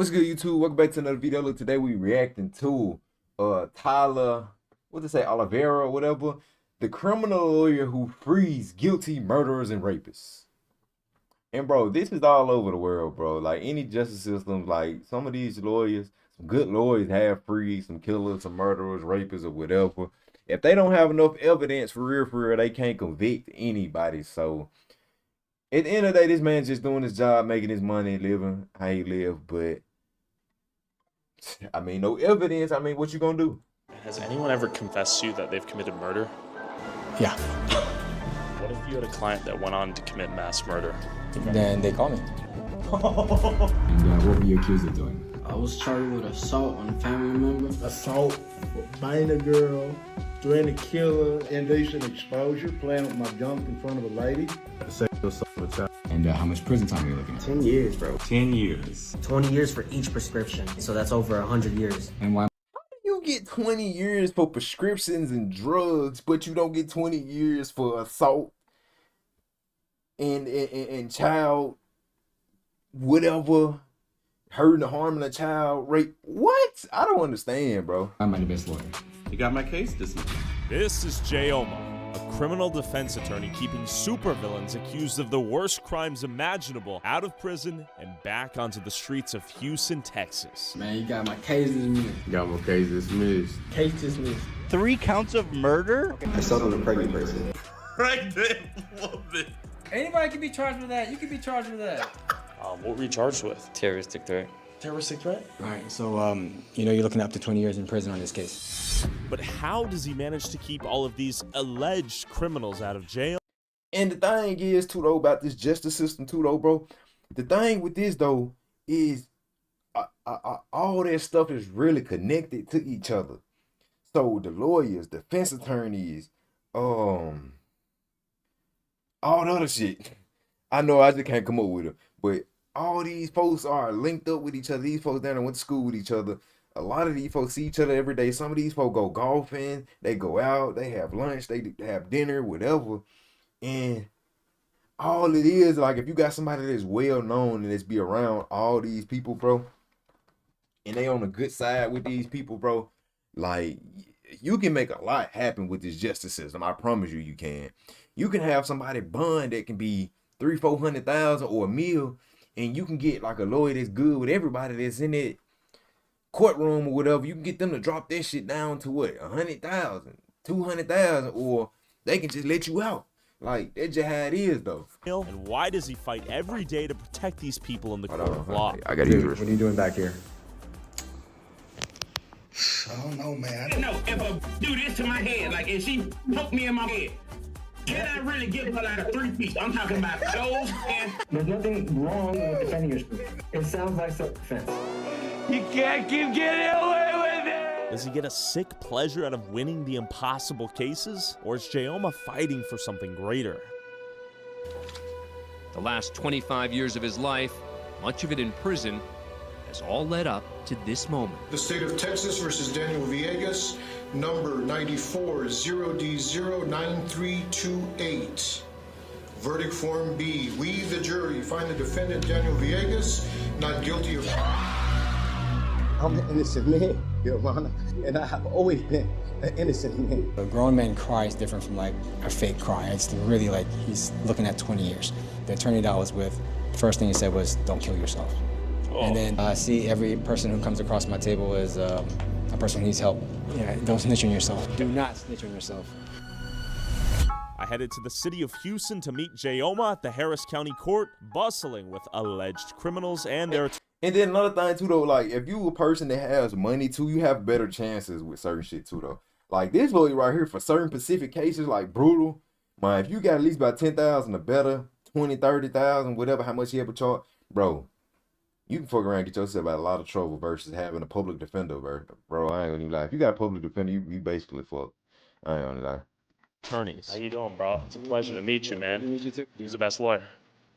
What's good, YouTube? Welcome back to another video. Look, today we reacting to Tyler, what to say, Oliveira or whatever, the criminal lawyer who frees guilty murderers and rapists. And bro, this is all over the world, bro. Like any justice system, like some of these lawyers, some good lawyers have freed some killers, some murderers, rapists, or whatever. If they don't have enough evidence for real, they can't convict anybody. So at the end of the day, this man's just doing his job, making his money, living how he live. But I mean, no evidence. I mean, what you gonna do? Has anyone ever confessed to you that they've committed murder? Yeah. What if you had a client that went on to commit mass murder? Then they call me. And what were you accused of doing? I was charged with assault on a family member. Assault, biting a girl, threatening to kill her, indecent exposure, playing with my junk in front of a lady. Sexual assault of a child. And how much prison time are you looking at? 10 years, bro. 10 years. 20 years for each prescription. So that's over 100 years. And why? You get 20 years for prescriptions and drugs, but you don't get 20 years for assault and child whatever, hurting or harming a child, rape. What? I don't understand, bro. I'm the best lawyer. You got my case dismissed. This is Jayoma, a criminal defense attorney keeping supervillains accused of the worst crimes imaginable out of prison and back onto the streets of Houston, Texas. Man, you got my case dismissed. You got my case dismissed. Case dismissed. 3 counts of murder? Assault on a pregnant person. Pregnant woman. Anybody can be charged with that. You can be charged with that. What were you charged with? Terroristic threat. Terroristic threat? Right, so, you're looking up to 20 years in prison on this case. But how does he manage to keep all of these alleged criminals out of jail? And the thing is, too, though, about this justice system, too, though, bro. The thing with this, though, is all that stuff is really connected to each other. So the lawyers, defense attorneys, all the other shit. I know I just can't come up with it, but all these folks are linked up with each other. These folks down there went to school with each other. A lot of these folks see each other every day. Some of these folks go golfing, they go out, they have lunch, they have dinner, whatever. And all it is, like, if you got somebody that's well known and that's be around all these people, bro, and they on the good side with these people, bro, like, you can make a lot happen with this justice system. I promise you, you can. You can have somebody bond that can be $300,000-400,000 or $1 million, and you can get like a lawyer that's good with everybody that's in that courtroom or whatever. You can get them to drop that shit down to what, $100,000, $200,000, or they can just let you out. Like, that's just how it is, though. And why does he fight every day to protect these people in the court of law? I gotta use What are you doing back here? I don't know, man. No, if a do this to my head, like if she poke me in my head, can I really give her like a 3-piece? I'm talking about those and... There's nothing wrong with defending yourself. It sounds like self-defense. You can't keep getting away with it! Does he get a sick pleasure out of winning the impossible cases? Or is Jayoma fighting for something greater? The last 25 years of his life, much of it in prison, has all led up to this moment. The state of Texas versus Daniel Villegas, number 94 0D09328. Verdict form B. We, the jury, find the defendant Daniel Villegas not guilty of... I'm an innocent man, Your Honor, and I have always been an innocent man. A grown man cry is different from like a fake cry. It's really like he's looking at 20 years. The attorney that I was with, the first thing he said was, don't kill yourself. And then I see every person who comes across my table as a person who needs help. Yeah, don't snitch on yourself. Do not snitch on yourself. I headed to the city of Houston to meet Jayoma at the Harris County Court, bustling with alleged criminals and their... And then another thing, too, though, like, if you a person that has money, too, you have better chances with certain shit, too, though. Like, this lawyer right here, for certain specific cases, like brutal, man, if you got at least about 10,000 or better, 20, 30,000, whatever, how much you ever charge, bro, you can fuck around and get yourself out of a lot of trouble versus having a public defender, bro. I ain't gonna lie. If you got a public defender, you basically fucked. I ain't gonna lie. Attorneys. How you doing, bro? It's a pleasure to meet you, man. Meet you too. Who's the best lawyer?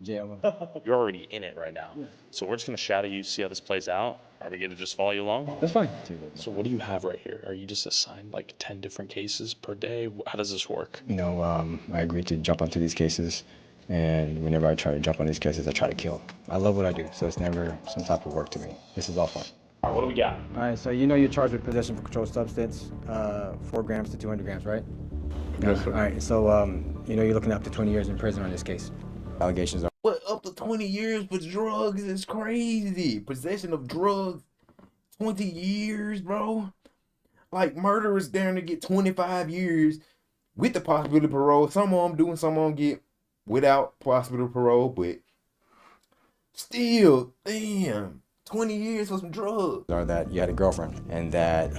Jayoma. You're already in it right now. Yeah. So we're just gonna shadow you, see how this plays out. Are we gonna just follow you along? That's fine. So what do you have right here? Are you just assigned like 10 different cases per day? How does this work? I agreed to jump onto these cases And whenever I try to jump on these cases, I try to kill. I love what I do, so it's never some type of work to me. This is all fun. All right, what do we got? All right, so you know you're charged with possession for controlled substance, 4 grams to 200 grams, right? Yes, sir. All right, so you know you're looking up to 20 years in prison on this case. Allegations are. What, up to 20 years for drugs is crazy. Possession of drugs, 20 years, bro. Like, murderers down to get 25 years with the possibility of parole. Some of them do and some of them get without possibility of parole, but still, damn, 20 years for some drugs. Are that you had a girlfriend and that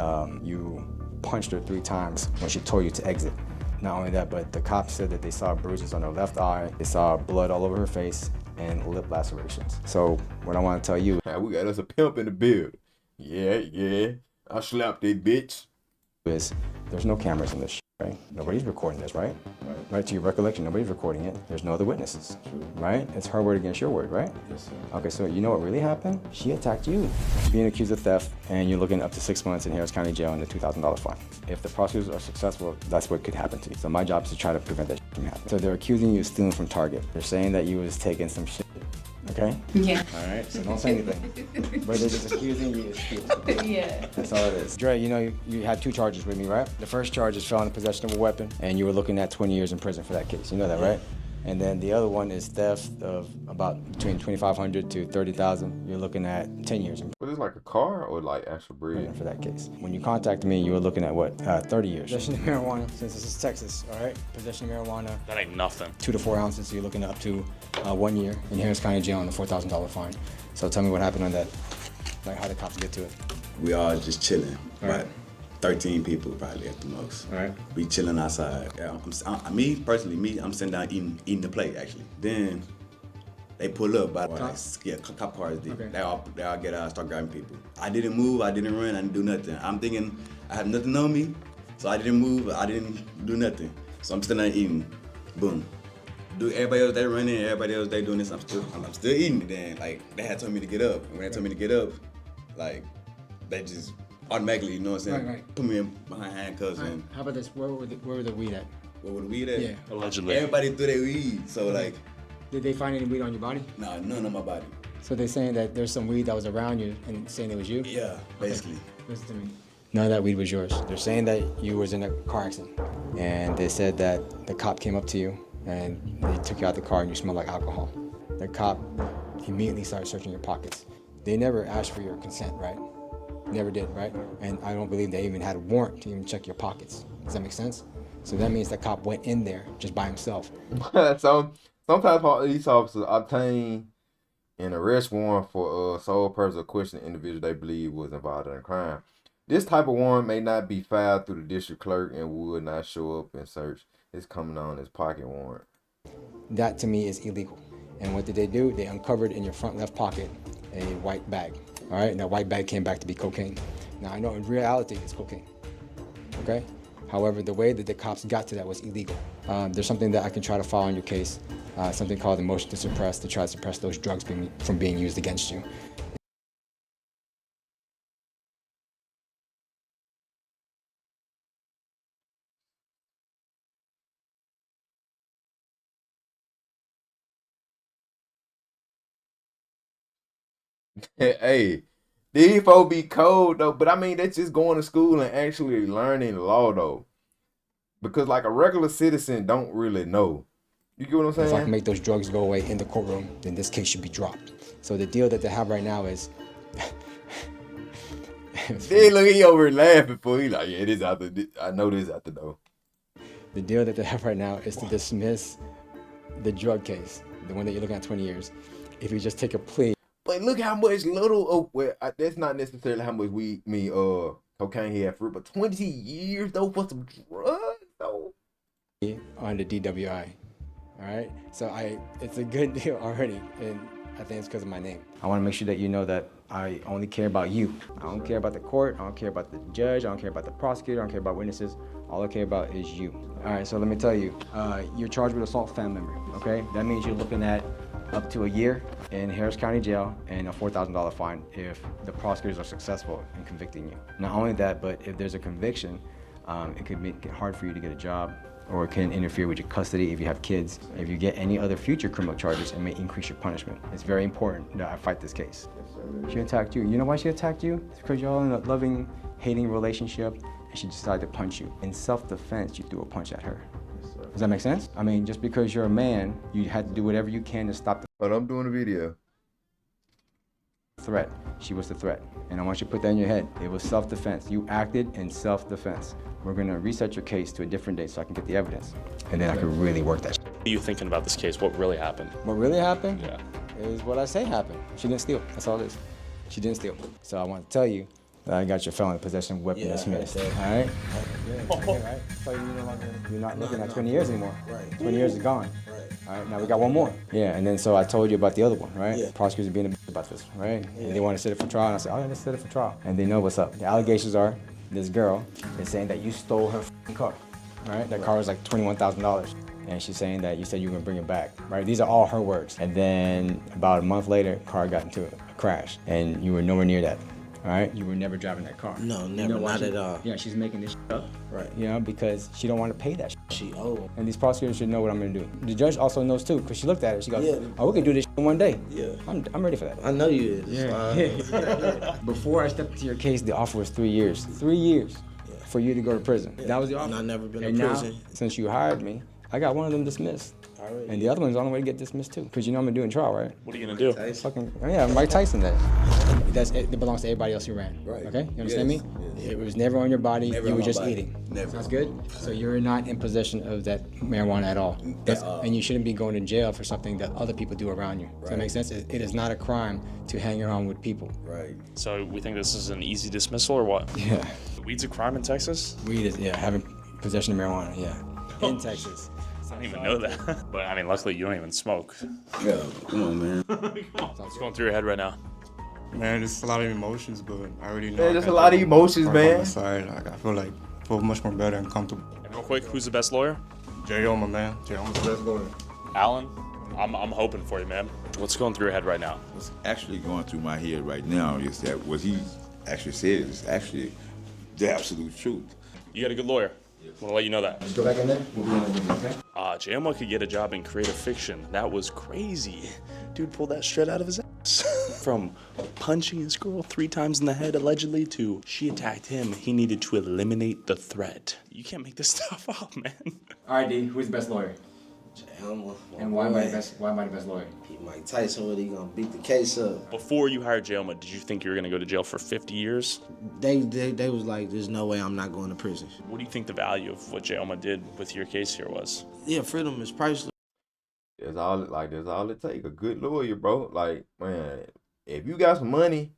you punched her 3 times when she told you to exit. Not only that, but the cops said that they saw bruises on her left eye, they saw blood all over her face, and lip lacerations. So what I want to tell you, we got us a pimp in the building. Yeah, I slapped that bitch. is there's no cameras in this shit, right? Nobody's recording this, right? Right, to your recollection, nobody's recording it. There's no other witnesses, right? It's her word against your word, right? Yes, sir. Okay, so you know what really happened? She attacked you. Being accused of theft, and you're looking up to 6 months in Harris County Jail and a $2,000 fine. If the prosecutors are successful, that's what could happen to you. So my job is to try to prevent that from happening. So they're accusing you of stealing from Target. They're saying that you was taking some shit. Okay? Yeah. All right, so don't say anything. But they're just accusing you of stealing. Yeah. That's all it is. Dre, you know you had 2 charges with me, right? The first charge is felon in possession of a weapon, and you were looking at 20 years in prison for that case. You know that, right? And then the other one is theft of about between $2,500 to $30,000. You're looking at 10 years in prison. Was this like a car or like actual bread? For that case. When you contacted me, you were looking at what? 30 years. Possession of marijuana, since this is Texas, all right? Possession of marijuana. That ain't nothing. 2 to 4 ounces, so you're looking at up to 1 year in Harris County Jail and a $4,000 fine. So tell me what happened on that. Like, how did cops get to it? We all just chilling. All right. About 13 people probably at the most. All right. We chilling outside. Yeah, me personally, I'm sitting down eating the plate actually. Then they pull up by cop cars. Okay. They all get out, start grabbing people. I didn't move, I didn't run, I didn't do nothing. I'm thinking I have nothing on me, so I didn't move, I didn't do nothing. So I'm sitting there eating. Boom. Do everybody else they running, everybody else they doing this, I'm still eating. Then like they had told me to get up. And when they told me to get up, like they just automatically, you know what I'm saying? Right. Put me in behind handcuffs and How about this? Where were the weed at? where would the weed at? Yeah. Allegedly. Everybody threw their weed. So like Did they find any weed on your body? nah, none on my body. So they're saying that there's some weed that was around you and saying it was you? Yeah, basically. Listen to me. None of that weed was yours. They're saying that you was in a car accident. And they said that the cop came up to you and they took you out the car and you smelled like alcohol. The cop immediately started searching your pockets. They never asked for your consent, right? Never did, right? And I don't believe they even had a warrant to even check your pockets. Does that make sense? So that means the cop went in there just by himself. So sometimes police officers obtain an arrest warrant for sole purpose of questioning an individual they believe was involved in a crime. This type of warrant may not be filed through the district clerk and would not show up in search. It's coming on as pocket warrant. That to me is illegal. And what did they do? They uncovered in your front left pocket a white bag. All right, and that white bag came back to be cocaine. Now I know in reality it's cocaine, okay? However, the way that the cops got to that was illegal. There's something that I can try to file on your case, something called the motion to suppress, to try to suppress those drugs from being used against you. Hey, these folks be cold though, but I mean that's just going to school and actually learning law though. Because like a regular citizen don't really know. You get what I'm saying? If I can make those drugs go away in the courtroom, then this case should be dropped. So the deal that they have right now is Then look, he over laughing for he like, yeah, this out the I know this out the door. The deal that they have right now is to dismiss the drug case, the one that you're looking at 20 years. If you just take a plea. But look how much little that's not necessarily how much cocaine he had for, but 20 years though for some drugs though. On the DWI. All right, so it's a good deal already, and I think it's because of my name. I want to make sure that you know that I only care about you. I don't care about the court, I don't care about the judge, I don't care about the prosecutor, I don't care about witnesses. All I care about is you. All right, so let me tell you, you're charged with assault family member, okay? That means you're looking at up to a year in Harris County Jail and a $4,000 fine if the prosecutors are successful in convicting you. Not only that, but if there's a conviction, It could make it hard for you to get a job, or it can interfere with your custody if you have kids. If you get any other future criminal charges, it may increase your punishment. It's very important that I fight this case. She attacked you. You know why she attacked you? It's because you're all in a loving, hating relationship, and she decided to punch you. In self-defense, you threw a punch at her. Does that make sense? I mean, just because you're a man, you had to do whatever you can to stop the But I'm doing a video. threat. She was the threat. And I want you to put that in your head. It was self-defense. You acted in self-defense. We're gonna reset your case to a different date so I can get the evidence. And then I can really work that. What are you thinking about this case? What really happened? What really happened? Yeah. Is what I say happened. She didn't steal. That's all it is. She didn't steal. So I want to tell you that I got your felony possession weapon dismissed. All right? Right? So you're not looking at 20 years anymore. Right. 20 years is gone. Right. All right, now we got one more. Yeah, and then so I told you about the other one, right? Yeah. Prosecutors are being a bitch about this, right? Yeah. And they want to set it for trial, and I said, oh, let's set it for trial. And they know what's up. The allegations are, this girl is saying that you stole her car, right? That car was like $21,000. And she's saying that you said you were gonna bring it back, right? These are all her words. And then about a month later, car got into a crash, and you were nowhere near that, all right? You were never driving that car. No, never, not at all. Yeah, she's making this shit up. Right. You know, because she don't want to pay that shit. She owed. And these prosecutors should know what I'm gonna do. The judge also knows too, because she looked at it, she goes, yeah. oh, we can do this shit in one day. Yeah. I'm ready for that. I know you is. Yeah. Before I stepped into your case, the offer was 3 years. 3 years for you to go to prison. Yeah. That was the offer. And I've never been and to prison. Now, since you hired me, I got one of them dismissed. Already. And the other one's on the way to get dismissed too. Because you know I'm gonna do in trial, right? What are you gonna do? Fucking, yeah, Mike Tyson that. It belongs to everybody else who ran. Right. Okay? You understand me? Yes. It was never on your body, never you were just eating. Never. Sounds good? So you're not in possession of that marijuana at all. And you shouldn't be going to jail for something that other people do around you. Does that make sense? It is not a crime to hang around with people. Right. So we think this is an easy dismissal or what? Yeah. Weed's a crime in Texas? Weed is, yeah, having possession of marijuana, yeah. In Texas. I didn't even know that. But I mean, luckily you don't even smoke. Yeah, come on, man. What's going through your head right now? Man, there's a lot of emotions, but I already know. Yeah, there's a lot of emotions, man. Like, I feel much more better and comfortable. And real quick, who's the best lawyer? Jayoma, man. Jayoma's the best lawyer. Alan, I'm hoping for you, man. What's going through your head right now? What's actually going through my head right now is that what he actually said is actually the absolute truth. You got a good lawyer. I want to let you know that. Let's go back in there. We'll be in there, okay? Jayoma could get a job in creative fiction. That was crazy. Dude pulled that shred out of his ass. From punching his girl 3 times in the head, allegedly, to she attacked him. He needed to eliminate the threat. You can't make this stuff up, man. All right, D, who's the best lawyer? Jayoma. And why am I the best lawyer? Mike Tyson, what he gonna beat the case up? Before you hired Jayoma, did you think you were gonna go to jail for 50 years? They was like, there's no way I'm not going to prison. What do you think the value of what Jayoma did with your case here was? Yeah, freedom is priceless. That's all it takes. A good lawyer, bro. Like, man, if you got some money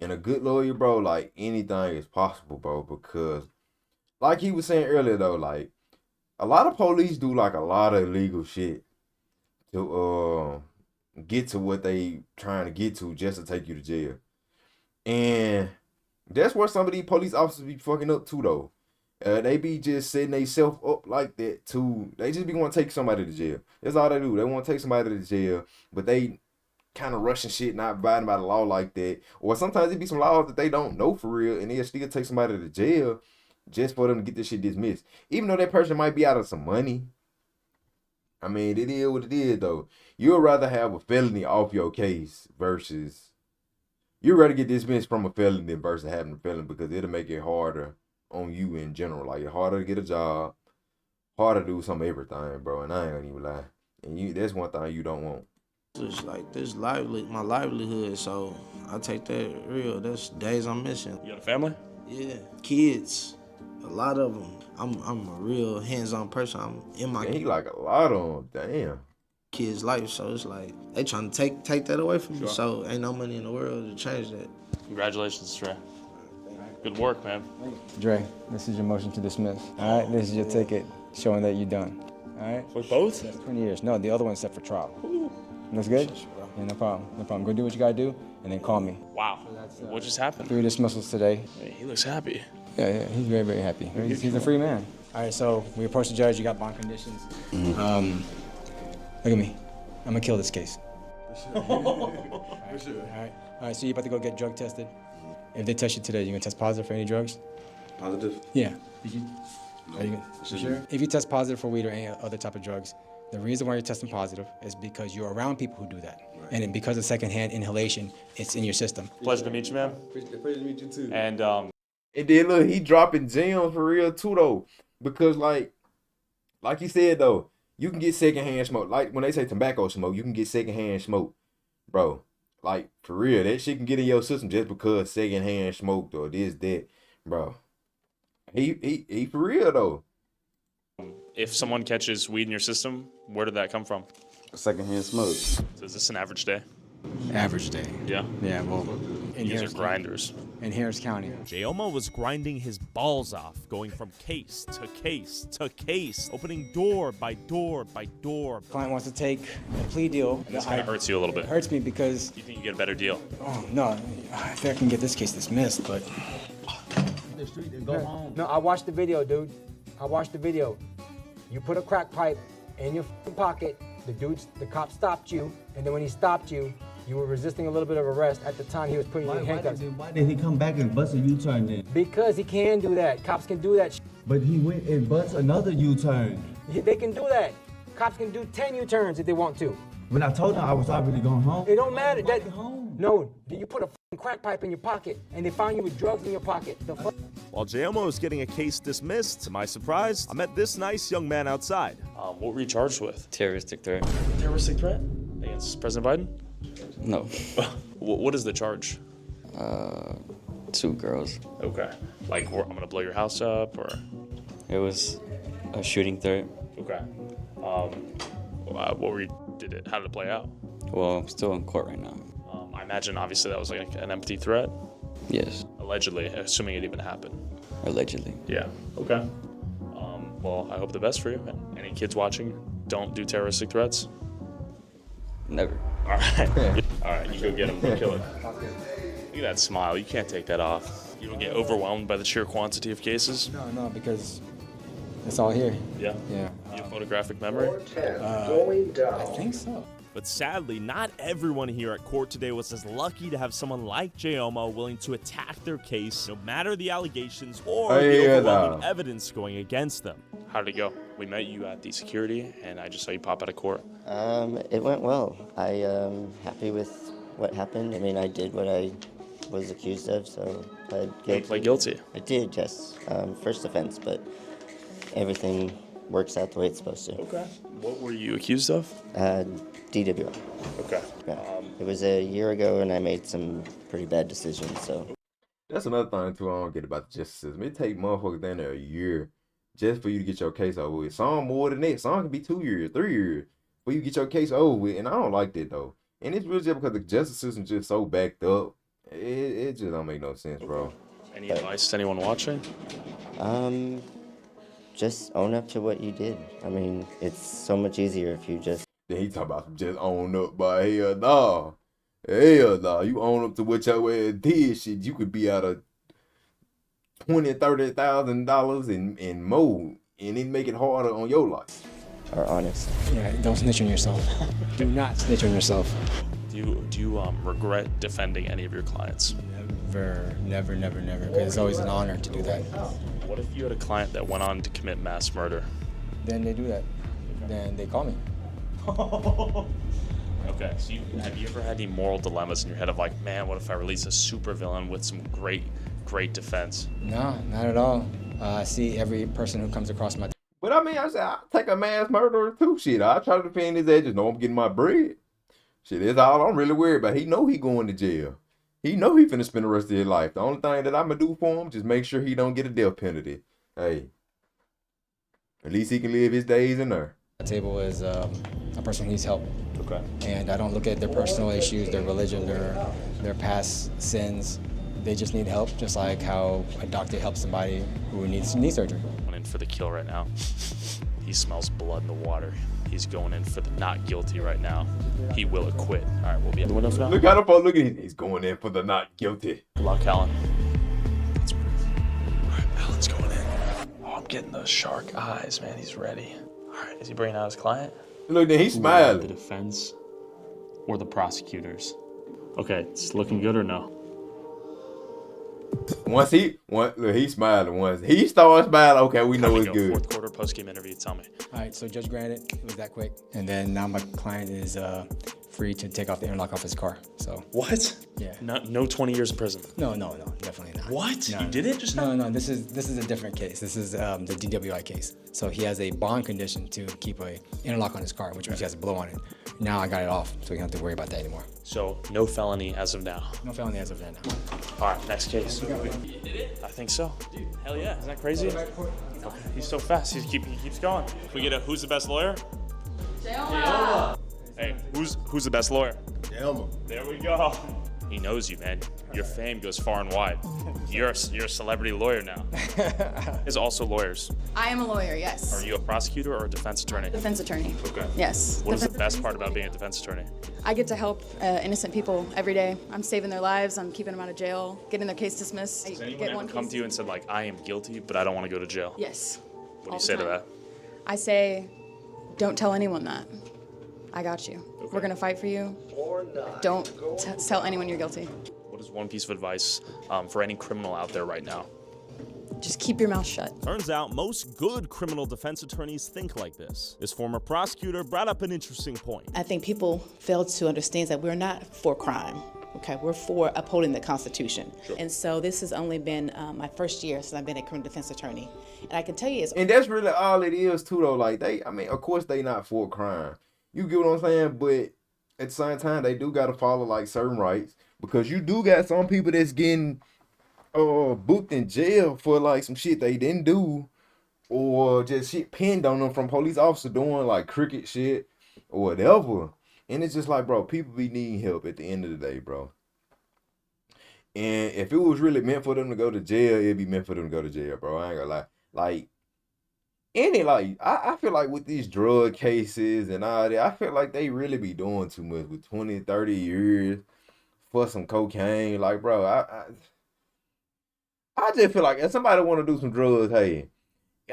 and a good lawyer, bro, like anything is possible, bro. Because, like he was saying earlier, though, like a lot of police do like a lot of illegal shit to get to what they trying to get to just to take you to jail. And that's where some of these police officers be fucking up too, though. They be just setting themselves up like that too. They just be want to take somebody to jail. That's all they do. They want to take somebody to jail, but they kind of rushing shit, not abiding by the law like that. Or sometimes it be some laws that they don't know for real, and they still take somebody to jail just for them to get this shit dismissed. Even though that person might be out of some money. I mean, it is what it is, though. You'd rather have a felony off your case versus... You'd rather get dismissed from a felony than versus having a felony, because it'll make it harder on you in general. Like, it's harder to get a job, harder to do some everything, bro. And I ain't gonna even lie. And that's one thing you don't want. It's like my livelihood, so I take that real. That's days I'm missing. You got a family? Yeah, kids, a lot of them. I'm a real hands-on person. I'm in my. He like a lot of them. Damn. Kids' life, so it's like they trying to take that away from me. So ain't no money in the world to change that. Congratulations, Trey. Good work, man. Dre, this is your motion to dismiss. All right, this is your ticket showing that you're done. All right. For both? That's 20 years. No, the other one's set for trial. Ooh. That's good? Yeah, no problem. No problem. Go do what you gotta do, and then call me. Wow. What just happened? 3 dismissals today. Hey, he looks happy. Yeah, he's very, very happy. He's a free man. All right, so we approach the judge. You got bond conditions. Mm-hmm. Look at me. I'm gonna kill this case. All right, so you're about to go get drug tested. If they test you today, you gonna test positive for any drugs? Positive? Yeah. No. Are you sure? If you test positive for weed or any other type of drugs, the reason why you're testing positive is because you're around people who do that. Right. And then because of secondhand inhalation, it's in your system. Pleasure to meet you, man. Pleasure to meet you too. And then look, he dropping gems for real too though. Because like you said though, you can get secondhand smoke. Like when they say tobacco smoke, you can get secondhand smoke. Bro, like for real, that shit can get in your system just because secondhand smoked or this, that. Bro. He for real though. if someone catches weed in your system, where did that come from? Secondhand smoke. So is this an average day? Average day. Yeah? Yeah, well, in These are grinders. In Harris County. Jayoma was grinding his balls off, going from case to case to case, opening door by door by door. Client wants to take a plea deal. This kind of hurts you a little bit. It hurts me because... You think you get a better deal? Oh, no. I think I can get this case dismissed, but... The street and go home. No, I watched the video, dude. I watched the video. You put a crack pipe in your pocket. The cop stopped you, and then when he stopped you, you were resisting a little bit of arrest. At the time, he was putting you in handcuffs. Why did he come back and bust a U-turn then? Because he can do that. Cops can do that. But he went and bust another U-turn. They can do that. Cops can do 10 U-turns if they want to. When I told him I was already going home. It don't matter. No, you put a crack pipe in your pocket, and they found you with drugs in your pocket. The fuck? While Jayoma was getting a case dismissed, to my surprise, I met this nice young man outside. What were you charged with? Terroristic threat. Terroristic threat? Against President Biden? No. What is the charge? 2 girls. Okay. Like, I'm gonna blow your house up, or? It was a shooting threat. Okay. What were you, how did it play out? Well, I'm still in court right now. I imagine, obviously, that was like an empty threat? Yes. Allegedly, assuming it even happened. Allegedly. Yeah. Okay. Well, I hope the best for you. Any kids watching, don't do terroristic threats. Never. All right. All right, you go get him. Go kill him. Look at that smile. You can't take that off. You don't get overwhelmed by the sheer quantity of cases? No, because it's all here. Yeah? Yeah. You have photographic memory? I think so. But sadly, not everyone here at court today was as lucky to have someone like Jayoma willing to attack their case, no matter the allegations or the overwhelming evidence going against them. How did it go? We met you at the security, and I just saw you pop out of court. It went well. I am happy with what happened. I mean, I did what I was accused of, so I pled guilty. I did, yes. First offense, but everything works out the way it's supposed to. Okay. What were you accused of? DWI. Okay. Yeah. It was a year ago, and I made some pretty bad decisions, so. That's another thing, too, I don't get about the justice system. It take motherfuckers down there a year just for you to get your case over with. Some more than that. Some can be 2 years, 3 years for you to get your case over with, and I don't like that, though. And it's really just because the justice system's just so backed up. It just don't make no sense, bro. Any advice to anyone watching? Just own up to what you did. I mean, it's so much easier if you just... Then he talking about just own up, but hell nah. Hell nah. You own up to what your ass did, shit. You could be out of $20,000, $30,000 and more, and it make it harder on your life. Are honest. Yeah, don't snitch on yourself. Do not snitch on yourself. Do you regret defending any of your clients? Never, because it's always an honor to do that. What if you had a client that went on to commit mass murder? Then they do that. Then they call me. Okay, so have you ever had any moral dilemmas in your head of like, man, what if I release a supervillain with some great defense? No, not at all. I see every person who comes across my... But I mean, I said, I'll take a mass murderer too, shit. I try to defend his edges, know I'm getting my bread. Shit, that's all I'm really worried about. He know he going to jail. He know he finna spend the rest of his life. The only thing that I'm gonna do for him, just make sure he don't get a death penalty. Hey, at least he can live his days in there. My table is a person who needs help. Okay. And I don't look at their personal issues, their religion, their past sins. They just need help, just like how a doctor helps somebody who needs knee surgery. Going in for the kill right now. He smells blood in the water. He's going in for the not guilty right now. He will acquit. All right, we'll be at the window for now. Look how the fuck, look at him. He's going in for the not guilty. Good luck, Alan. Let's breathe. All right, Alan's going in. Oh, I'm getting those shark eyes, man. He's ready. All right, is he bringing out his client? Look, he's smiling. The defense or the prosecutors? Okay, it's looking good or no? Look, he smiling. Once he starts smiling, okay, we know it's good. Fourth quarter post-game interview. Tell me. All right, so judge granted, it was that quick. And then now my client is free to take off the interlock off his car. So What? Yeah. No 20 years in prison. No, definitely not. What? No, You did it just now? No, this is a different case. This is the DWI case. So he has a bond condition to keep a interlock on his car, which means he has a blow on it. Now I got it off, so we don't have to worry about that anymore. So no felony as of now. No felony as of now. All right, next case. You did it? I think so. Dude, hell yeah! Isn't that crazy? Okay. He's so fast. He keeps going. Can we get a who's the best lawyer? Jayoma. Hey, who's the best lawyer? Jayoma. There we go. He knows you, man. Your fame goes far and wide. You're a celebrity lawyer now. There's also lawyers. I am a lawyer, yes. Are you a prosecutor or a defense attorney? Defense attorney. Okay. Yes. What is the best part about being a defense attorney? I get to help innocent people every day. I'm saving their lives. I'm keeping them out of jail, getting their case dismissed. Does anyone ever come to you and said, like, I am guilty, but I don't want to go to jail? Yes. What do you say to that? I say, don't tell anyone that. I got you. Okay. We're gonna fight for you. Don't tell anyone you're guilty. What is one piece of advice for any criminal out there right now? Just keep your mouth shut. Turns out most good criminal defense attorneys think like this. This former prosecutor brought up an interesting point. I think people fail to understand that we're not for crime. Okay, we're for upholding the Constitution. Sure. And so this has only been my first year since I've been a criminal defense attorney. And I can tell you And that's really all it is too though. Like of course they not for crime. You get what I'm saying? But at the same time, they do gotta follow like certain rights. Because you do got some people that's getting booked in jail for like some shit they didn't do. Or just shit pinned on them from police officer doing like cricket shit or whatever. And it's just like, bro, people be needing help at the end of the day, bro. And if it was really meant for them to go to jail, it'd be meant for them to go to jail, bro. I ain't gonna lie. Like, I feel like with these drug cases and all that, I feel like they really be doing too much with 20, 30 years for some cocaine. Like, bro, I just feel like if somebody want to do some drugs, hey,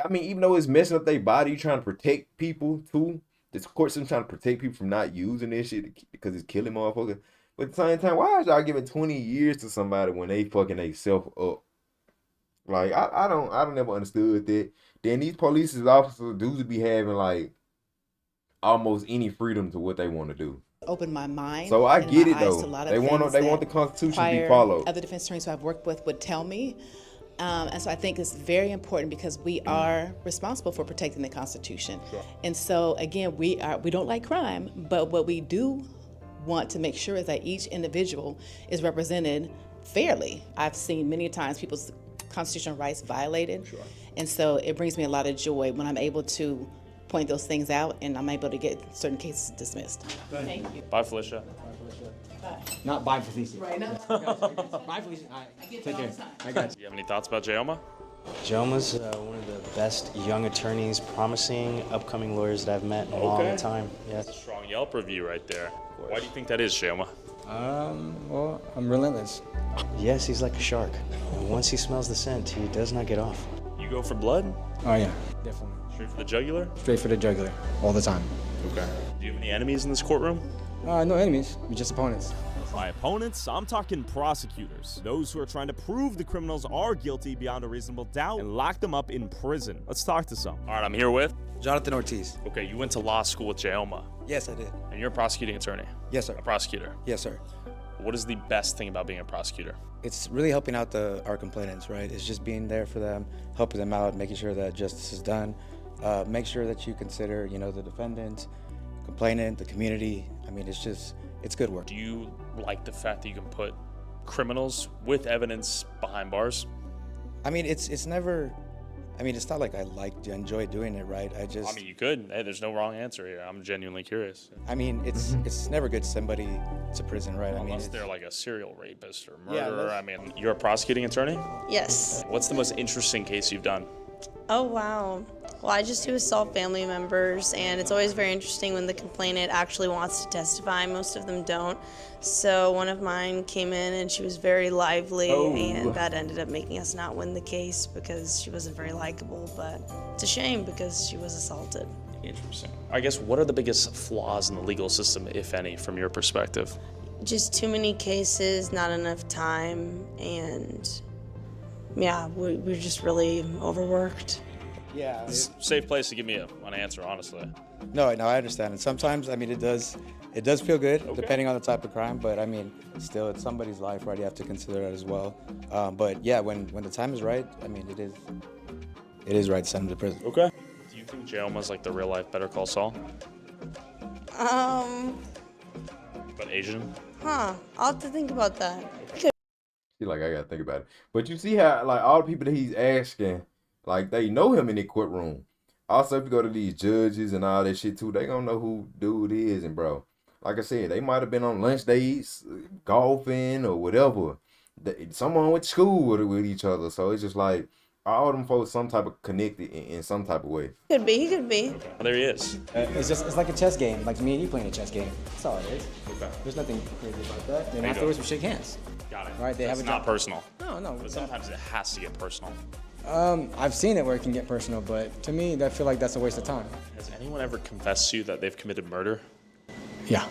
I mean, even though it's messing up their body, you trying to protect people too. This court system trying to protect people from not using this shit because it's killing motherfuckers. But at the same time, why is y'all giving 20 years to somebody when they fucking they self up? Like, I don't never understood that. Then these police officers do be having like almost any freedom to what they want to do. opened my mind. So I get it eyes though. to a lot of They want the Constitution to be followed. Other defense attorneys who I've worked with would tell me. And so I think it's very important because we are responsible for protecting the Constitution. Sure. And so again, we don't like crime, but what we do want to make sure is that each individual is represented fairly. I've seen many times people's constitutional rights violated. Sure. And so it brings me a lot of joy when I'm able to point those things out and I'm able to get certain cases dismissed. Thank you. Bye, Felicia. Bye. Not bye, Felicia. Right, no. Bye, Felicia. All right. I get Take that all care. the time. I got you. Do you have any thoughts about Jayoma? Jayoma's one of the best young attorneys, promising upcoming lawyers that I've met in a long time. Yes. That's a strong Yelp review right there. Why do you think that is, Jayoma? Well, I'm relentless. Yes, he's like a shark. And once he smells the scent, he does not get off. You go for blood? Oh yeah, definitely. Straight for the jugular? Straight for the jugular, all the time. Okay. Do you have any enemies in this courtroom? No enemies, we're just opponents. By opponents, I'm talking prosecutors. Those who are trying to prove the criminals are guilty beyond a reasonable doubt and lock them up in prison. Let's talk to some. All right, I'm here with Jonathan Ortiz. Okay, you went to law school with Jayoma. Yes, I did. And you're a prosecuting attorney? Yes, sir. A prosecutor? Yes, sir. What is the best thing about being a prosecutor? It's really helping out our complainants, right? It's just being there for them, helping them out, making sure that justice is done. Make sure that you consider, the defendant, complainant, the community. I mean, it's good work. Do you like the fact that you can put criminals with evidence behind bars? I mean, it's never. I mean, it's not like I enjoy doing it, right? I mean, you could. Hey, there's no wrong answer here. I'm genuinely curious. I mean, it's never good to send somebody to prison, right? Unless they're like a serial rapist or murderer. I mean, you're a prosecuting attorney? Yes. What's the most interesting case you've done? Oh, wow. Well, I just do assault family members, and it's always very interesting when the complainant actually wants to testify. Most of them don't. So one of mine came in, and she was very lively, and that ended up making us not win the case because she wasn't very likable. But it's a shame because she was assaulted. Interesting. I guess, what are the biggest flaws in the legal system, if any, from your perspective? Just too many cases, not enough time, and yeah, we're just really overworked. Yeah. Safe place to give me an answer, honestly. No, I understand. And sometimes, I mean, it does feel good, depending on the type of crime. But I mean, still, it's somebody's life, right? You have to consider that as well. But yeah, when the time is right, I mean, it is right to send him to prison. Okay. Do you think Jayoma's like the real life Better Call Saul? But Asian? I'll have to think about that. See, like, I gotta think about it. But you see how, like, all the people that he's asking, like, they know him in the courtroom. Also, if you go to these judges and all that shit too, they gonna know who dude is. And bro, like I said, they might have been on lunch dates, golfing or whatever. Someone went to school with each other, so it's just like all them folks some type of connected in some type of way. He could be. Oh, there he is. It's like a chess game, like me and you playing a chess game. That's all it is. Okay. There's nothing crazy about that. And afterwards, we shake hands. Got it. Right? It's not personal. No. But sometimes it has to get personal. I've seen it where it can get personal, but to me, I feel like that's a waste of time. Has anyone ever confessed to you that they've committed murder? Yeah.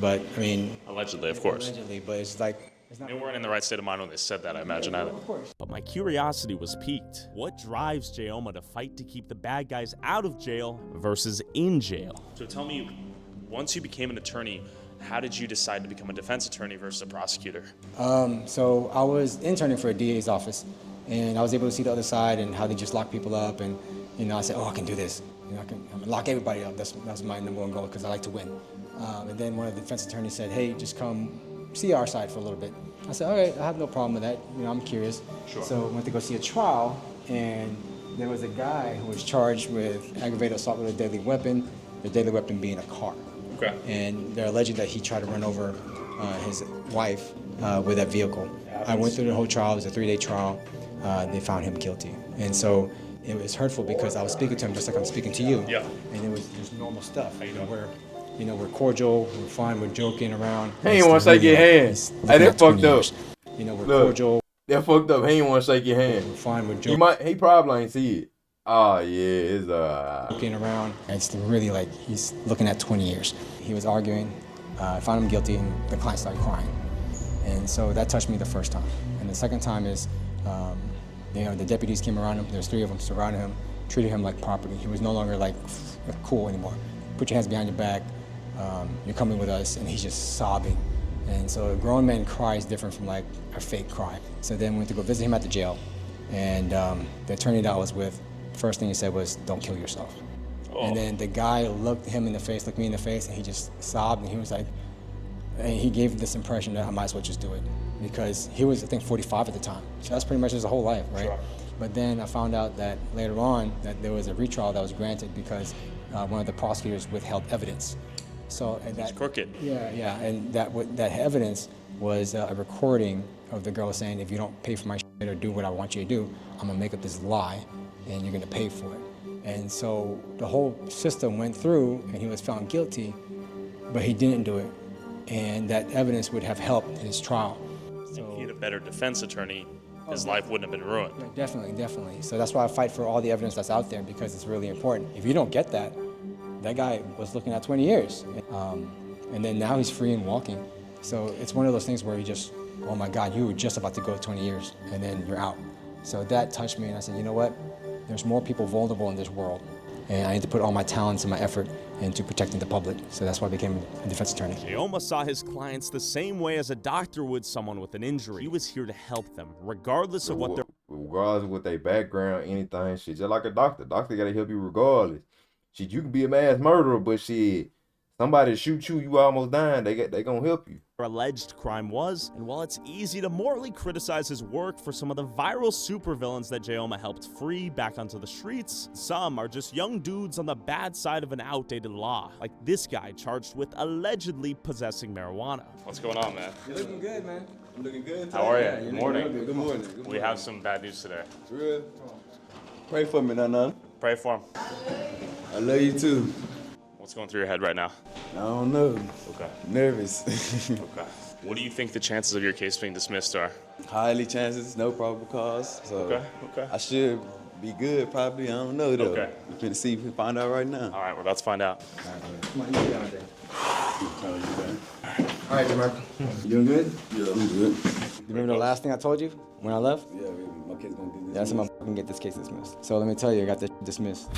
But I mean, allegedly, of course. Allegedly, but it's like. They weren't in the right state of mind when they said that, I imagine, either. But my curiosity was piqued. What drives Jayoma to fight to keep the bad guys out of jail versus in jail? So tell me, once you became an attorney, how did you decide to become a defense attorney versus a prosecutor? So I was interning for a DA's office, and I was able to see the other side and how they just lock people up. And I said, I can do this. I'm gonna lock everybody up. That's my number one goal because I like to win. And then one of the defense attorneys said, hey, just come see our side for a little bit. I said, all right, I have no problem with that. I'm curious. Sure. So I went to go see a trial, and there was a guy who was charged with aggravated assault with a deadly weapon, the deadly weapon being a car. Okay. And they're alleging that he tried to run over his wife with that vehicle. I went through the whole trial. It was a 3-day trial. They found him guilty. And so it was hurtful because I was speaking to him just like I'm speaking to you. Yeah. And it was just normal stuff. How you doing? We're cordial, we're fine, we're joking around. He ain't want to shake your hand. Hey, that fucked up. We're cordial. That fucked up. He ain't want to shake your hand. We're fine, we're joking. He probably ain't see it. Oh, yeah, it's Looking around. It's really like he's looking at 20 years. He was arguing, I found him guilty, and the client started crying. And so that touched me the first time. And the second time is, the deputies came around him, there's 3 of them surrounding him, treated him like property. He was no longer like cool anymore. Put your hands behind your back. You're coming with us, and he's just sobbing. And so a grown man cry is different from like a fake cry. So then we went to go visit him at the jail, and the attorney that I was with, first thing he said was, don't kill yourself. Oh. And then the guy looked me in the face, and he just sobbed, and he was like, and he gave this impression that I might as well just do it. Because he was, I think, 45 at the time. So that's pretty much his whole life, right? Sure. But then I found out that later on that there was a retrial that was granted because one of the prosecutors withheld evidence. So and that's crooked. Yeah, and that evidence was a recording of the girl saying, if you don't pay for my shit or do what I want you to do, I'm gonna make up this lie, and you're gonna pay for it. And so the whole system went through, and he was found guilty, but he didn't do it, and that evidence would have helped his trial. So if he had a better defense attorney, his life wouldn't have been ruined. Yeah, definitely. So that's why I fight for all the evidence that's out there, because it's really important. If you don't get that, that guy was looking at 20 years. And then now he's free and walking. So it's one of those things where you just, oh my God, you were just about to go 20 years and then you're out. So that touched me, and I said, you know what? There's more people vulnerable in this world, and I need to put all my talents and my effort into protecting the public. So that's why I became a defense attorney. Jayoma saw his clients the same way as a doctor would someone with an injury. He was here to help them, regardless of what their background, anything. Shit, just like a doctor. Doctor gotta help you regardless. Shit, you can be a mass murderer, but shit, somebody shoot you, you almost dying, they gonna help you. Alleged crime was, and while it's easy to morally criticize his work for some of the viral supervillains that Jayoma helped free back onto the streets, some are just young dudes on the bad side of an outdated law, like this guy charged with allegedly possessing marijuana. What's going on, man? You're looking good, man. I'm looking good. How are you? Yeah, Good morning. Good morning. We have some bad news today. For real? Pray for me, Nana. Pray for him. I love you too. What's going through your head right now? I don't know. Okay. Nervous. Okay. What do you think the chances of your case being dismissed are? Highly chances, no probable cause. So Okay. I should be good, probably. I don't know though. Okay. We're gonna see if we find out right now. All right, we're about to find out. Come on, you get down there. All right, DeMarco. You doing good? Yeah, I'm good. remember the last thing I told you when I left? Yeah, my kid's gonna get this. That's when I'm gonna get this case dismissed. So let me tell you, I got this dismissed.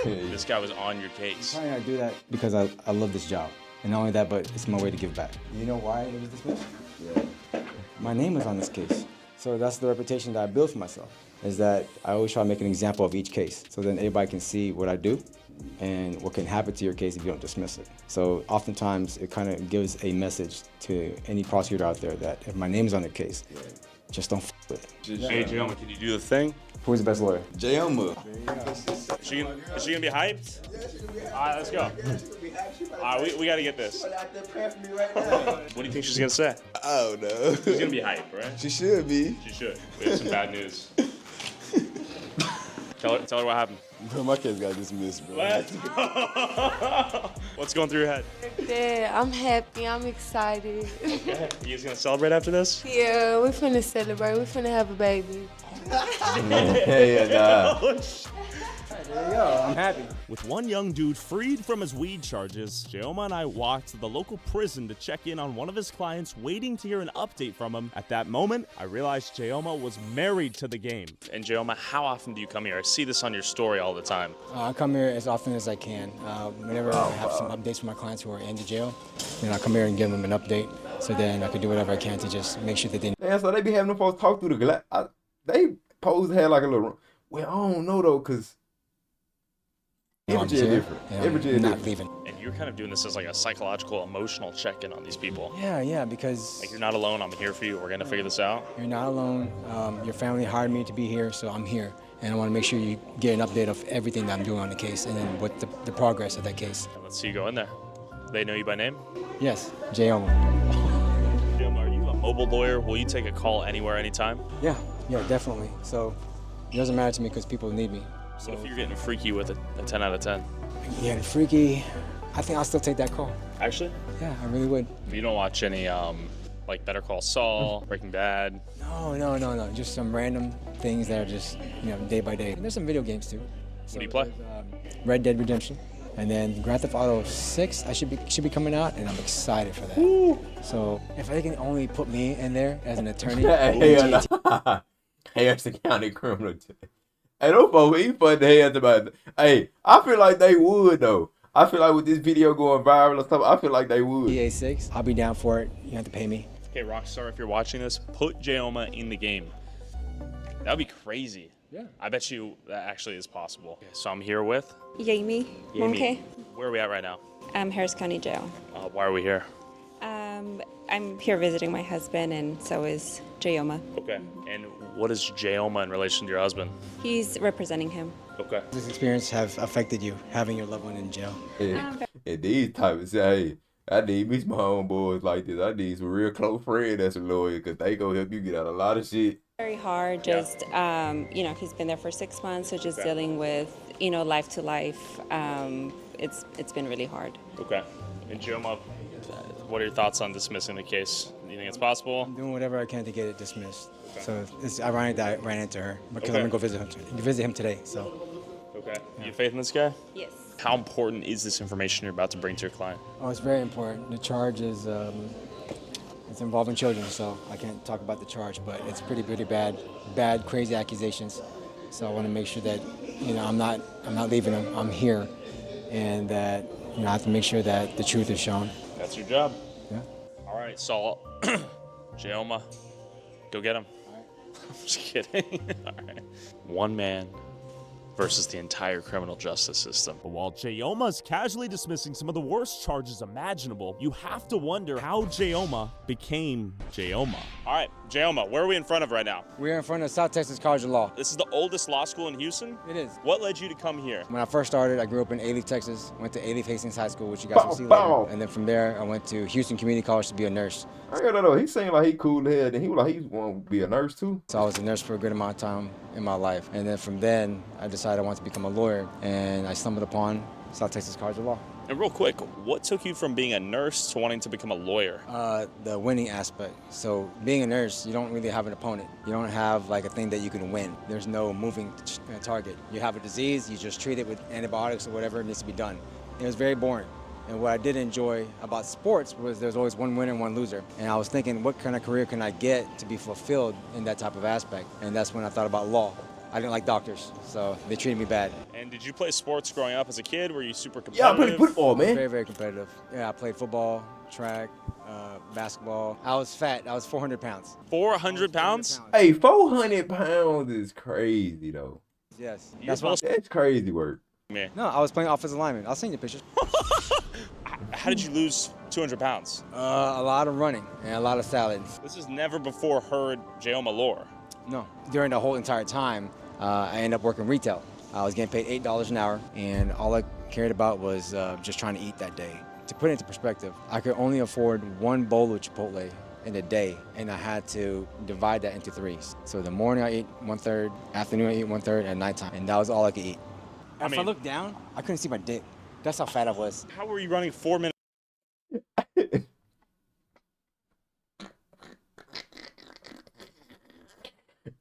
This guy was on your case. I'm trying to do that because I love this job. And not only that, but it's my way to give back. You know why it was dismissed? Yeah. My name was on this case. So that's the reputation that I built for myself, is that I always try to make an example of each case. So then everybody can see what I do and what can happen to your case if you don't dismiss it. So oftentimes it kind of gives a message to any prosecutor out there that if my name's on the case, just don't f with it. Hey, Jayoma, can you do the thing? Who's the best lawyer? Jayoma. Is she gonna be hyped? All right, let's go. All right, we gotta get this. What do you think she's gonna say? I don't know. She's gonna be hyped, right? She should be. She should. We have some bad news. Tell her what happened. Bro, my kid's got dismissed, bro. What's going through your head? Yeah, I'm happy. I'm excited. Okay. You guys gonna celebrate after this? Yeah, we're finna celebrate. We're finna have a baby. Yeah, nah. There you go, I'm happy. With one young dude freed from his weed charges, Jayoma and I walked to the local prison to check in on one of his clients, waiting to hear an update from him. At that moment, I realized Jayoma was married to the game. And Jayoma, how often do you come here? I see this on your story all the time. I come here as often as I can. Whenever I have some updates from my clients who are in the jail, then I come here and give them an update, so then I can do whatever I can to just make sure that they... Yeah, so they be having them folks talk through the glass. They supposed to have like a little... Well, I don't know though, because... Every jail different. Every jail different. Leaving. And you're kind of doing this as like a psychological, emotional check-in on these people. Yeah, because... Like, you're not alone. I'm here for you. We're gonna figure this out. You're not alone. Your family hired me to be here, so I'm here. And I want to make sure you get an update of everything that I'm doing on the case and then what the progress of that case. Let's see you go in there. They know you by name? Yes, Jayoma. Jayoma, are you a mobile lawyer? Will you take a call anywhere, anytime? Yeah, definitely. So it doesn't matter to me because people need me. So if you're getting freaky with a 10 out of 10? Yeah, freaky. I think I'll still take that call. Actually? Yeah, I really would. You don't watch any like Better Call Saul, Breaking Bad? No. Just some random things that are just, day by day. And there's some video games too. What do you play? Red Dead Redemption. And then Grand Theft Auto 6 should be coming out, and I'm excited for that. Woo. So if they can only put me in there as an attorney. Harrison County criminal. Hey, those folks, he put the heads about it. Hey, I feel like they would though. I feel like with this video going viral and stuff, I feel like they would. EA6, I'll be down for it. You have to pay me. Okay, Rockstar, if you're watching this, put Jayoma in the game. That would be crazy. Yeah. I bet you that actually is possible. Okay, so I'm here with? Yami. Okay. Where are we at right now? Harris County Jail. Why are we here? I'm here visiting my husband, and so is Jayoma. Okay. And what is Jayoma in relation to your husband? He's representing him. Okay. Does this experience have affected you, having your loved one in jail? Yeah. And these types say, hey, I need me some homeboys like this. I need some real close friends that's a lawyer, because they go help you get out a lot of shit. Very hard. Just, he's been there for 6 months, so just dealing with, life to life. It's been really hard. Okay. And Jayoma, what are your thoughts on dismissing the case? Do you think it's possible? I'm doing whatever I can to get it dismissed. Okay. So it's ironic that I ran into her, because Okay. I'm gonna go visit him today. So. Okay. You have faith in this guy? Yes. How important is this information you're about to bring to your client? Oh, it's very important. The charge is it's involving children, so I can't talk about the charge, but it's pretty bad, crazy accusations. So I want to make sure that I'm not leaving them. I'm here, and that I have to make sure that the truth is shown. That's your job. Yeah. All right, Saul. Jayoma, go get him. All right. I'm just kidding. All right. One man versus the entire criminal justice system. But while Jayoma's casually dismissing some of the worst charges imaginable, you have to wonder how Jayoma became Jayoma. All right, Jayoma, where are we in front of right now? We're in front of South Texas College of Law. This is the oldest law school in Houston? It is. What led you to come here? When I first started, I grew up in Alief, Texas. Went to Alief Hastings High School, which you guys will see later. And then from there, I went to Houston Community College to be a nurse. No. He seemed like he cool head, and he was like he want to be a nurse too. So I was a nurse for a good amount of time in my life. And then from then, I decided I wanted to become a lawyer, and I stumbled upon South Texas College of Law. And real quick, what took you from being a nurse to wanting to become a lawyer? The winning aspect. So being a nurse, you don't really have an opponent. You don't have like a thing that you can win. There's no moving target. You have a disease, you just treat it with antibiotics or whatever needs to be done. It was very boring. And what I did enjoy about sports was there's always one winner and one loser. And I was thinking, what kind of career can I get to be fulfilled in that type of aspect? And that's when I thought about law. I didn't like doctors, so they treated me bad. And did you play sports growing up as a kid? Were you super competitive? Yeah, I played football, man. Very, very competitive. Yeah, I played football, track, basketball. I was fat. I was 400 pounds. 400 pounds? Hey, 400 pounds is crazy, though. Yes. That's crazy work. Man. No, I was playing offensive lineman. I'll send you pictures. How did you lose 200 pounds? A lot of running and a lot of salads. This is never before heard Jayoma lore. No. During the whole entire time, I ended up working retail. I was getting paid $8 an hour, and all I cared about was just trying to eat that day. To put it into perspective, I could only afford one bowl of Chipotle in a day, and I had to divide that into threes. So the morning I ate 1/3, afternoon I ate 1/3, and nighttime, and that was all I could eat. If I looked down, I couldn't see my dick. That's how fat I was. How were you running 4 minutes?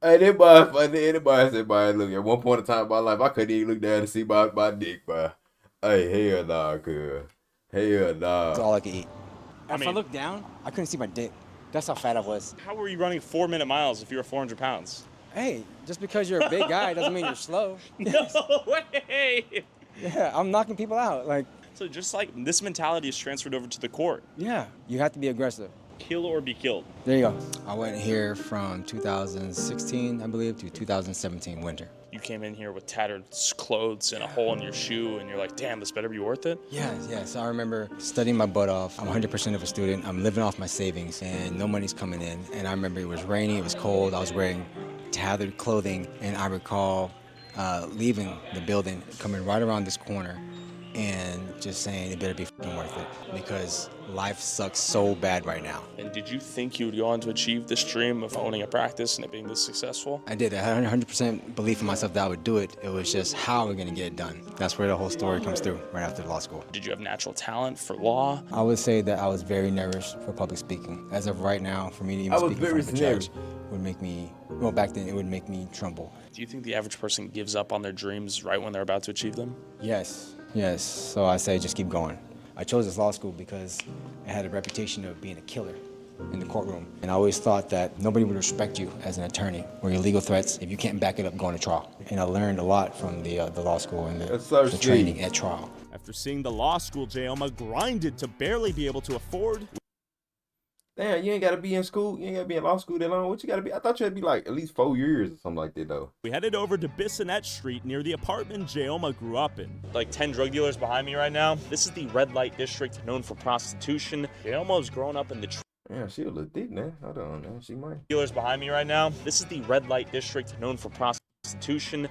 Hey, that boy funny. Anybody said, boy, look, at one point in time in my life, I couldn't even look down to see my dick, boy. Hey, hell nah, cuz. Hell nah. That's all I could eat. If I looked down, I couldn't see my dick. That's how fat I was. How were you running 4-minute miles if you were 400 pounds? Hey, just because you're a big guy doesn't mean you're slow. No way! Yeah, I'm knocking people out. So just like this mentality is transferred over to the court. Yeah, you have to be aggressive. Kill or be killed. There you go. I went here from 2016, I believe, to 2017 winter. You came in here with tattered clothes and a hole in your shoe, and you're like, damn, this better be worth it? Yes. I remember studying my butt off. I'm 100% of a student. I'm living off my savings, and no money's coming in. And I remember it was rainy, it was cold. I was wearing tattered clothing, and I recall leaving the building, coming right around this corner, and just saying it better be f***ing worth it, because life sucks so bad right now. And did you think you would go on to achieve this dream of owning a practice and it being this successful? I did. I had 100% belief in myself that I would do it. It was just how we're going to get it done. That's where the whole story comes through right after law school. Did you have natural talent for law? I would say that I was very nervous for public speaking. As of right now, for me to even speak in front of a judge would make me, well, back then it would make me tremble. Do you think the average person gives up on their dreams right when they're about to achieve them? Yes. So I say just keep going. I chose this law school because it had a reputation of being a killer in the courtroom. And I always thought that nobody would respect you as an attorney or your legal threats if you can't back it up going to trial. And I learned a lot from the law school and the training at trial. After seeing the law school, Jayoma grinded to barely be able to afford. Damn, you ain't gotta be in school. You ain't gotta be in law school that long. What you gotta be? I thought you had to be like at least 4 years or something like that, though. We headed over to Bissonnette Street near the apartment Jayoma grew up in. Like 10 drug dealers behind me right now. This is the red light district known for prostitution. Jayoma was growing up in the yeah, she a little thick, man. Hold on, man. She might. Dealers behind me right now. This is the red light district known for prostitution.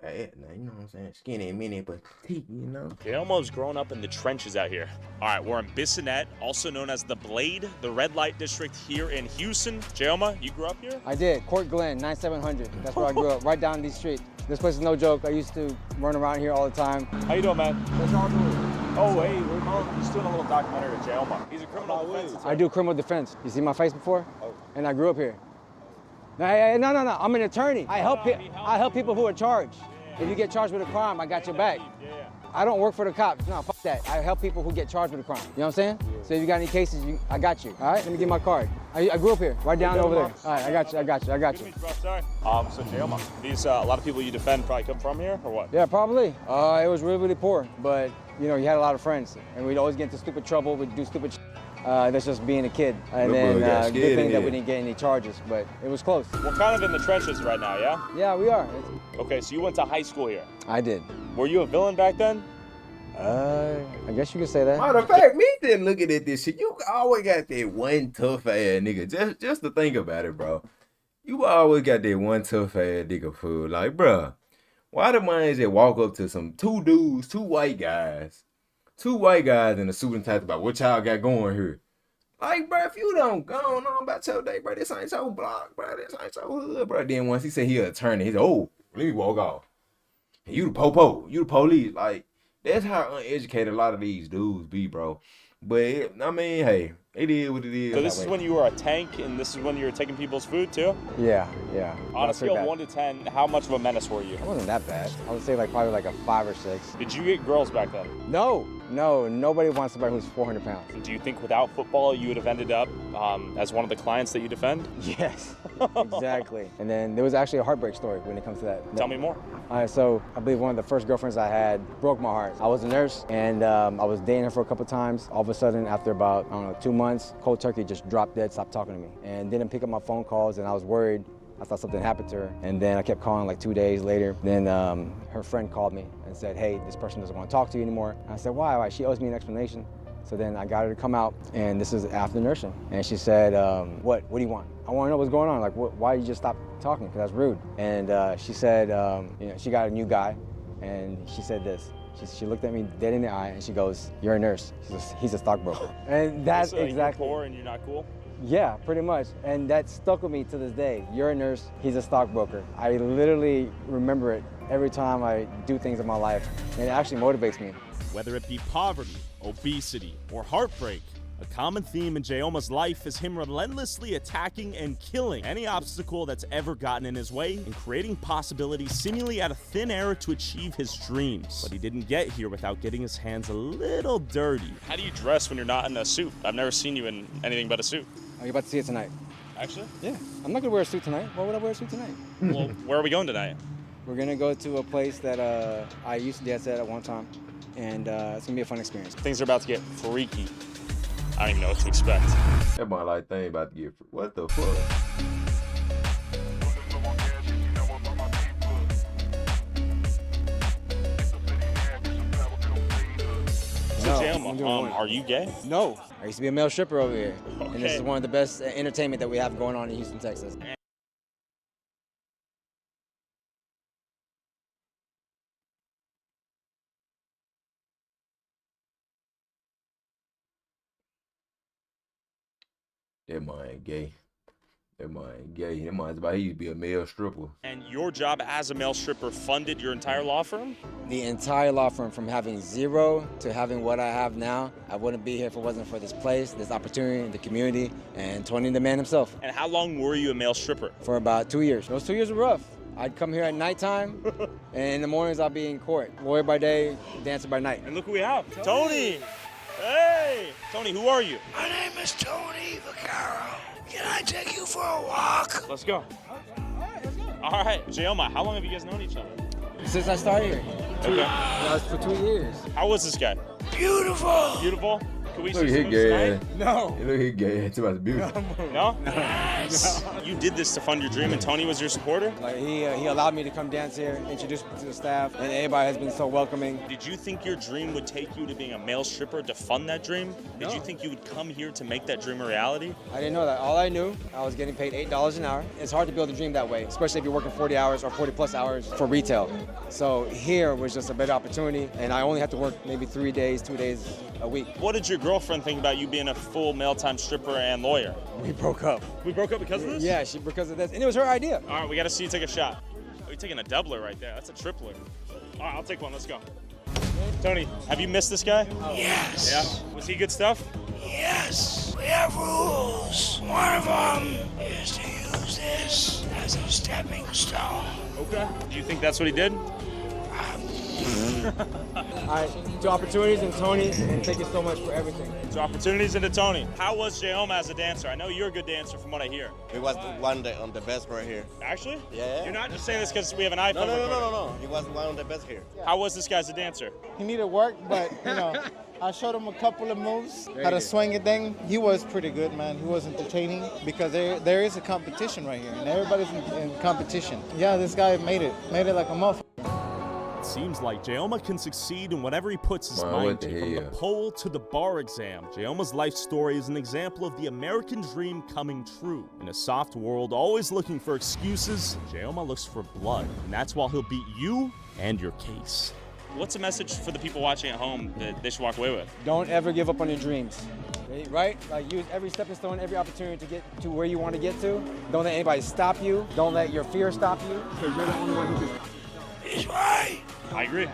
Hey, you know what I'm saying? Skinny, mini, but you know. Jayoma was growing up in the trenches out here. All right, we're in Bissonnette, also known as the Blade, the red light district here in Houston. Jayoma, you grew up here? I did. Court Glen, 9700. That's where I grew up, right down these streets. This place is no joke. I used to run around here all the time. How you doing, man? What's all doing? Oh, hey, we're just doing a little documentary with Jayoma. He's a criminal defense attorney. I do criminal defense. You see my face before? Oh. And I grew up here. No, I'm an attorney. I help people who are charged. If you get charged with a crime, I got your back. I don't work for the cops. No, fuck that. I help people who get charged with a crime. You know what I'm saying? So if you got any cases, I got you. All right, let me get my card. I grew up here, right down over there. All right, I got you. Sorry. So Jayoma, these a lot of people you defend probably come from here, or what? Yeah, probably. It was really, really poor, but you know, you had a lot of friends, and we'd always get into stupid trouble. We'd do stupid shit. That's just being a kid. And then good thing that we didn't get any charges, but it was close. We're kind of in the trenches right now, yeah? Yeah, we are. Okay, so you went to high school here. I did. Were you a villain back then? I guess you could say that. Matter of fact, me then looking at this shit, you always got that one tough ass nigga. Just to think about it, bro. You always got that one tough ass nigga fool. Like, bro, why the mans that walk up to two white guys in a suit and tie about what y'all got going here? Like, bro, if you don't go on about your day, bro, this ain't your block, bro, this ain't your hood, bro. Then once he said he an attorney, he said, oh, let me walk off. And you the popo, you the police. Like, that's how uneducated a lot of these dudes be, bro. But, I mean, hey, It is what it is. So this is when you were a tank, and this is when you were taking people's food too? Yeah. On a scale of 1 to 10, how much of a menace were you? It wasn't that bad. I would say probably like a 5 or 6. Did you get girls back then? No, nobody wants somebody who's 400 pounds. Do you think without football you would have ended up as one of the clients that you defend? Yes, exactly. And then there was actually a heartbreak story when it comes to that. Tell me more. All right, so I believe one of the first girlfriends I had broke my heart. I was a nurse, and I was dating her for a couple times. All of a sudden, after about, 2 months, cold turkey just dropped dead, stopped talking to me, and didn't pick up my phone calls, and I was worried. I thought something happened to her, and then I kept calling like 2 days later. Then her friend called me and said, hey, this person doesn't want to talk to you anymore. And I said, why? She owes me an explanation. So then I got her to come out, and this is after nursing. And she said, what do you want? I want to know what's going on. Like, why you just stop talking? Because that's rude. And she said, she got a new guy, and she said this. She looked at me dead in the eye, and she goes, you're a nurse. He's a stockbroker. And that's exactly. You're poor and you're not cool? Yeah, pretty much. And that stuck with me to this day. You're a nurse, he's a stockbroker. I literally remember it every time I do things in my life, and it actually motivates me. Whether it be poverty, obesity, or heartbreak, a common theme in Jayoma's life is him relentlessly attacking and killing any obstacle that's ever gotten in his way and creating possibilities seemingly out of thin air to achieve his dreams. But he didn't get here without getting his hands a little dirty. How do you dress when you're not in a suit? I've never seen you in anything but a suit. Are you about to see it tonight? Actually? Yeah. I'm not gonna wear a suit tonight. Why would I wear a suit tonight? Well, where are we going tonight? We're gonna go to a place that I used to dance at one time, and it's gonna be a fun experience. Things are about to get freaky. I don't even know what to expect. That boy like thing about to get what the fuck? So Jayoma, are you gay? No. I used to be a male stripper over here. Okay. And this is one of the best entertainment that we have going on in Houston, Texas. That man ain't gay. That man ain't gay. That man's about he used to be a male stripper. And your job as a male stripper funded your entire law firm? The entire law firm, from having 0 to having what I have now. I wouldn't be here if it wasn't for this place, this opportunity, the community, and Tony the man himself. And how long were you a male stripper? For about 2 years. Those 2 years were rough. I'd come here at nighttime, and in the mornings I'd be in court. Lawyer by day, dancer by night. And look who we have, Tony! Hey! Tony, who are you? My name is Tony Vaccaro. Can I take you for a walk? Let's go. All right, Jayoma, how long have you guys known each other? Since I started here. Okay. That was for 2 years. How was this guy? Beautiful. Beautiful? Can we Look see at some his moves gay tonight? ass. No. Look at his gay ass. About beautiful. No? Yes. You did this to fund your dream, and Tony was your supporter? Like he allowed me to come dance here, introduce me to the staff, and everybody has been so welcoming. Did you think your dream would take you to being a male stripper to fund that dream? Did you think you would come here to make that dream a reality? I didn't know that. All I knew, I was getting paid $8 an hour. It's hard to build a dream that way, especially if you're working 40 hours or 40 plus hours for retail. So here was just a better opportunity, and I only had to work maybe 3 days, 2 days a week. What did your girlfriend think about you being a full male-time stripper and lawyer? We broke up. We broke up because of this? Yeah, because of this, and it was her idea. All right, we got to see you take a shot. Oh, you're taking a doubler right there. That's a tripler. All right, I'll take one. Let's go. Tony, have you missed this guy? Yes. Yeah. Was he good stuff? Yes. We have rules. One of them is to use this as a stepping stone. Okay. Do you think that's what he did? All right, to opportunities and Tony, and thank you so much for everything. So opportunities into Tony. How was Jayoma as a dancer? I know you're a good dancer from what I hear. He was one of the best right here. Actually? Yeah. You're not just saying this because we have an iPhone recording. No. He was one of the best here. How was this guy as a dancer? He needed work, but I showed him a couple of moves, how to swing a thing. He was pretty good, man. He was entertaining because there is a competition right here, and everybody's in competition. Yeah, this guy made it like a motherfucker. It seems like Jayoma can succeed in whatever he puts his mind to, from the pole to the bar exam. Jayoma's life story is an example of the American dream coming true. In a soft world always looking for excuses, Jayoma looks for blood, and that's why he'll beat you and your case. What's a message for the people watching at home that they should walk away with? Don't ever give up on your dreams, right? Like use every stepping stone, every opportunity to get to where you want to get to. Don't let anybody stop you. Don't let your fear stop you, because you're the only one who can. He's right. I agree.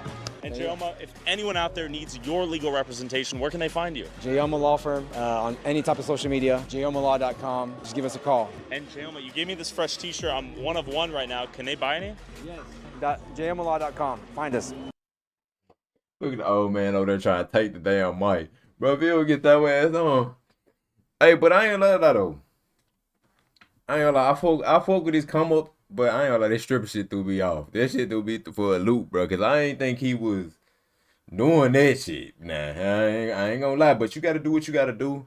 And Jayoma, if anyone out there needs your legal representation, where can they find you? Jayoma Law Firm on any type of social media, jayomalaw.com. Just give us a call. And Jayoma, you gave me this fresh t-shirt. I'm one of one right now. Can they buy any? Yes. jayomalaw.com. Find us. Look at the old man over there trying to take the damn mic. Bro, if you don't get that ass on. Hey, but I ain't gonna lie though. I ain't gonna lie. I fuck with his come up, but I ain't gonna lie. That stripper shit threw me off. That shit threw me for a loop, bro. Cause I ain't think he was doing that shit. Nah, I ain't gonna lie. But you gotta do what you gotta do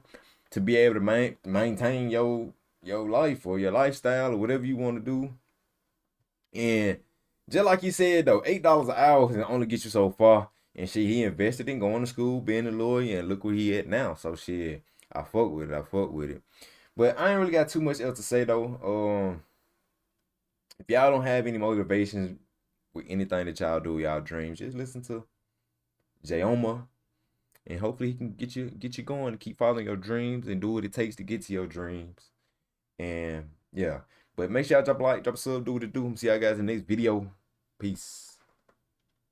to be able to maintain your life or your lifestyle or whatever you want to do. And just like you said though, $8 an hour can only get you so far. And shit, he invested in going to school, being a lawyer, and look where he at now. So shit, I fuck with it. But I ain't really got too much else to say though. If y'all don't have any motivations with anything that y'all do, y'all dreams, just listen to Jayoma, and hopefully he can get you going to keep following your dreams and do what it takes to get to your dreams. And yeah, but make sure y'all drop a like, drop a sub, do what it do. See y'all guys in the next video. Peace.